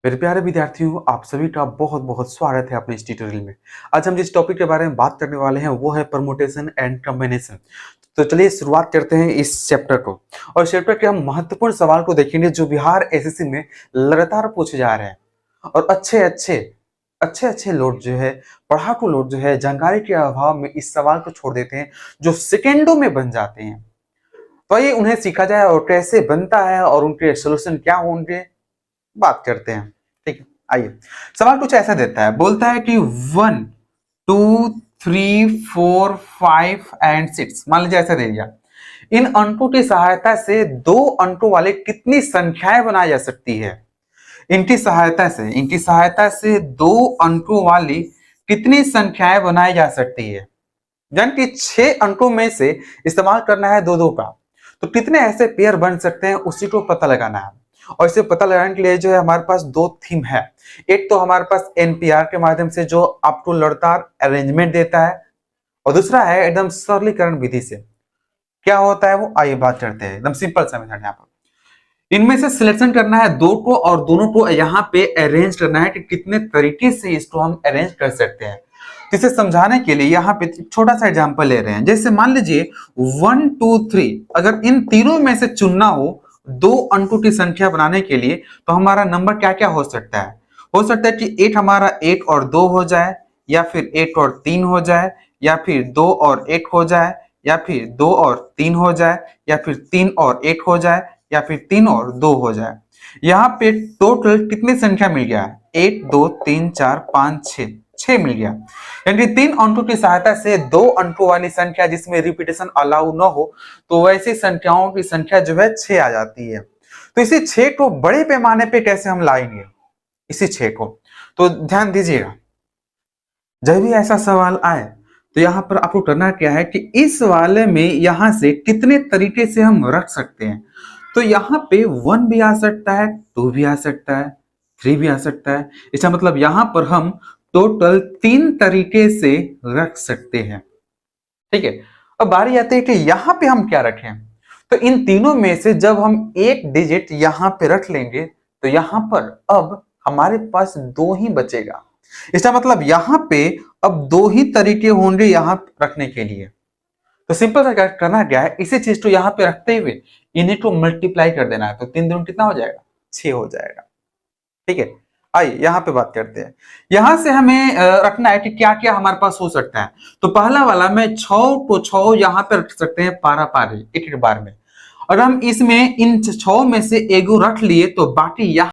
मेरे प्यारे विद्यार्थियों, आप सभी का बहुत बहुत स्वागत है अपने इस ट्यूटोरियल में। आज हम जिस टॉपिक के बारे में बात करने वाले हैं वो है परमुटेशन एंड कॉम्बिनेशन। तो चलिए शुरुआत करते हैं इस चैप्टर को। और इस चैप्टर के हम महत्वपूर्ण सवाल को देखेंगे जो बिहार एसएससी में लगातार पूछे जा रहे हैं। और अच्छे अच्छे लोग जो है, पढ़ाकू लोग जो है, जानकारी के अभाव में इस सवाल को छोड़ देते हैं जो सेकेंडों में बन जाते हैं। तो ये उन्हें सीखा जाए और कैसे बनता है और उनके सोल्यूशन क्या होंगे, बात करते हैं। ठीक है, आइए। सवाल कुछ ऐसा देता है, बोलता है कि 1 2 3 4 5 एंड 6, मान लीजिए ऐसा दे दिया। इन अंकों की सहायता से दो अंकों वाले कितनी संख्याएं बनाई जा सकती है? इनकी सहायता से दो अंकों वाली कितनी संख्याएं बनाई जा सकती है? यानी कि 6 अंकों में से इस्तेमाल करना है दो का, तो कितने ऐसे पेयर बन सकते हैं उसी को पता लगाना है। और इसे पता लगाने के लिए जो है हमारे पास दो थीम है। एक तो हमारे पास एनपीआर के माध्यम से जो आपको लगातार अरेंजमेंट देता है, और दूसरा है एकदम सरलीकरण विधि से। क्या होता है वो, आइए बात करते हैं। एकदम सिंपल सा मेथड यहाँ पर इनमें से सिलेक्शन करना है दो को और दोनों को यहाँ पे अरेंज करना है कि कितने तरीके से इसको हम अरेंज कर सकते हैं। तो इसे समझाने के लिए यहाँ पे छोटा सा एग्जांपल ले रहे हैं। जैसे मान लीजिए 1 2 3, अगर इन तीनों में से चुनना हो दो अंकों की संख्या बनाने के लिए, तो हमारा नंबर क्या क्या हो सकता है? हो सकता है कि एक हमारा 1 और 2 हो जाए, या फिर 1 और 3 हो जाए, या फिर 2 और 1 हो जाए, या फिर 2 और 3 हो जाए, या फिर 3 और 1 हो जाए, या फिर 3 और 2 हो जाए। यहाँ पे टोटल कितनी संख्या मिल गया? 1 2 3 4 5 6 मिल गया। यानी तीन अंकों की सहायता से दो अंकों वाली संख्या जिसमें रिपीटेशन अलाउ न हो, तो वैसी संख्याओं की संख्या जो है 6 आ जाती है। तो इसी 6 को बड़े पैमाने पे कैसे हम लाएंगे? इसी 6 को तो ध्यान दीजिएगा, जब भी ऐसा सवाल आए तो यहाँ पर आपको करना क्या है कि इस वाले में यहाँ से कितने तरीके से हम रख सकते हैं। तो यहाँ पे 1 भी आ सकता है, 2 भी आ सकता है, 3 भी आ सकता है। इसका मतलब यहाँ पर हम टोटल 3 तरीके से रख सकते हैं। ठीक है, अब बारी आती है कि यहाँ पे हम क्या रखें। तो इन तीनों में से जब हम एक डिजिट यहाँ पे रख लेंगे तो यहाँ पर अब हमारे पास 2 ही बचेगा। इसका मतलब यहाँ पे अब 2 ही तरीके होंगे यहाँ रखने के लिए। तो सिंपल सा करना क्या है, इसी चीज को यहाँ पे रखते हुए इन्हीं को मल्टीप्लाई कर देना है। तो 3 दूनी कितना हो जाएगा? 6 हो जाएगा। ठीक है, आइए यहाँ पे बात करते हैं। यहां से हमें रखना है कि क्या क्या हमारे पास हो सकता है। तो पहला वाला में 6 को 6 यहाँ पे रख सकते हैं पारा पारी एक बार में। और हम इसमें इन 6 में से एगो रख लिए तो बाकी यहाँ